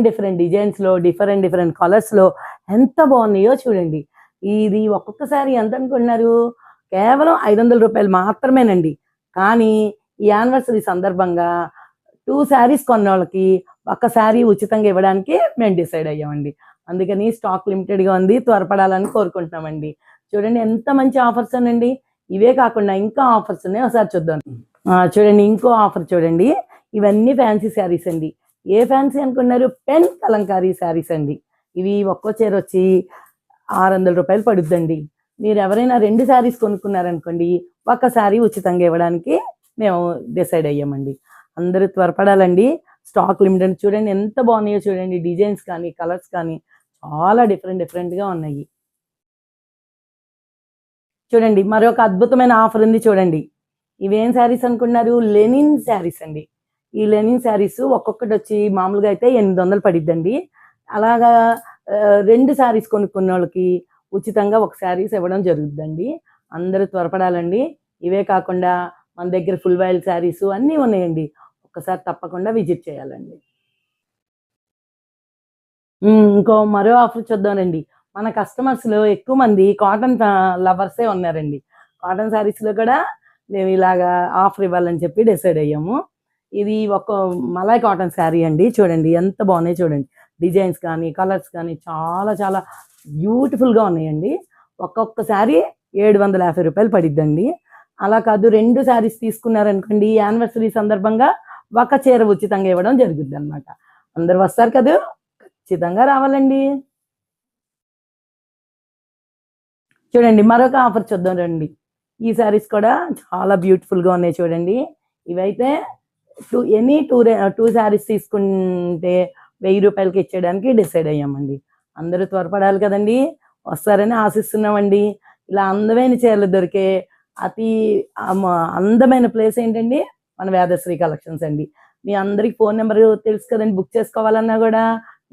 Different డిజైన్స్‌లో, different కలర్స్‌లో ఎంత బాగున్నాయో చూడండి. ఇది ఒక్కొక్క శారీ ఎంత అనుకుంటున్నారు? కేవలం రూ. 500 మాత్రమేనండి. కానీ ఈ యానివర్సరీ సందర్భంగా 2 శారీస్ కొన్నోళ్ళకి ఒక శారీ ఉచితంగా ఇవ్వడానికి మేము డిసైడ్ అయ్యామండి. అందుకని స్టాక్ లిమిటెడ్‌గా ఉంది. త్వరపడాలని కోరుకుంటున్నామండి. చూడండి ఎంత మంచి ఆఫర్స్ అనండి. ఇవే కాకుండా ఇంకా ఆఫర్స్ ఉన్నాయి. ఒకసారి చూద్దాం. చూడండి ఇంకో ఆఫర్ చూడండి. ఇవన్నీ ఫ్యాన్సీ శారీస్ అండి. ఏ ఫ్యాన్సీ అనుకున్నారు? పెన్ కలంకారీ శారీస్ అండి. ఇవి ఒక్కో చీర వచ్చి రూ. 600 పడుద్దండి. మీరు ఎవరైనా 2 శారీస్ కొనుక్కున్నారనుకోండి, ఒక శారీ ఉచితంగా ఇవ్వడానికి మేము డిసైడ్ అయ్యామండి. అందరూ త్వరపడాలండి. Stock limited. చూడండి ఎంత బాగున్నాయో చూడండి. డిజైన్స్ కానీ, కలర్స్ కానీ చాలా డిఫరెంట్‌గా ఉన్నాయి. చూడండి మరొక అద్భుతమైన ఆఫర్ ఉంది చూడండి. ఇవేం శారీస్ అనుకున్నారు? లెనిన్ శారీస్ అండి. ఈ లెనిన్ శారీస్ ఒక్కొక్కటి వచ్చి మామూలుగా అయితే 800 పడిద్దండి. అలాగా 2 శారీస్ కొనుక్కున్నోళ్ళకి ఉచితంగా ఒక శారీస్ ఇవ్వడం జరుగుద్దండి. అందరూ త్వరపడాలండి. ఇవే కాకుండా మన దగ్గర ఫుల్ వైల్ శారీస్ అన్నీ ఉన్నాయండి. ఒక్కసారి తప్పకుండా విజిట్ చేయాలండి. మరో ఆఫర్ చూద్దామండి. మన కస్టమర్స్‌లో ఎక్కువ మంది కాటన్ లవర్సే ఉన్నారండి. కాటన్ శారీస్‌లో కూడా మేము ఇలాగా ఆఫర్ ఇవ్వాలని చెప్పి డిసైడ్ అయ్యాము. ఇది ఒక మలాయ్ కాటన్ శారీ అండి. చూడండి ఎంత బాగున్నాయో చూడండి. డిజైన్స్ కానీ, కలర్స్ కానీ చాలా బ్యూటిఫుల్‌గా ఉన్నాయండి. ఒక్కొక్క శారీ రూ. 750 పడిద్దండి. అలా కాదు 2 శారీస్ తీసుకున్నారనుకోండి యానివర్సరీ సందర్భంగా ఒక చీర ఉచితంగా ఇవ్వడం జరుగుద్దనమాట. అందరూ వస్తారు కదూ! ఖచ్చితంగా రావాలండి. చూడండి మరొక ఆఫర్ చూద్దాం రండి. ఈ శారీస్ కూడా చాలా బ్యూటిఫుల్‌గా ఉన్నాయి చూడండి. ఇవైతే టూ శారీస్ తీసుకుంటే రూ. 1000కి ఇచ్చేయడానికి డిసైడ్ అయ్యామండి. అందరూ త్వరపడాలి కదండీ! వస్తారని ఆశిస్తున్నామండి. ఇలా అందమైన చీరలు దొరికే అతి అందమైన ప్లేస్ ఏంటండి? మన వేదశ్రీ కలెక్షన్స్ అండి. మీ అందరికి ఫోన్ నెంబర్ తెలుసు కదండీ! బుక్ చేసుకోవాలన్నా కూడా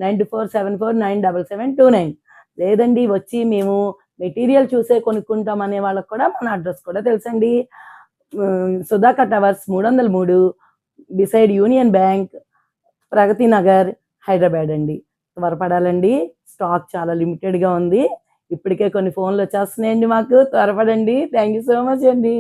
9474977729 లేదండి వచ్చి మేము మెటీరియల్ చూసే కొనుక్కుంటాం అనే వాళ్ళకి కూడా మన అడ్రస్ కూడా తెలుసండి. Sudhakar towers 303 beside union bank, Pragathi Nagar, Hyderabad అండి. త్వరపడాలండి. స్టాక్ చాలా లిమిటెడ్‌గా ఉంది. ఇప్పటికే కొన్ని ఫోన్‌లు వచ్చేస్తున్నాయండి మాకు. త్వరపడండి. థ్యాంక్ యూ సో మచ్ అండి.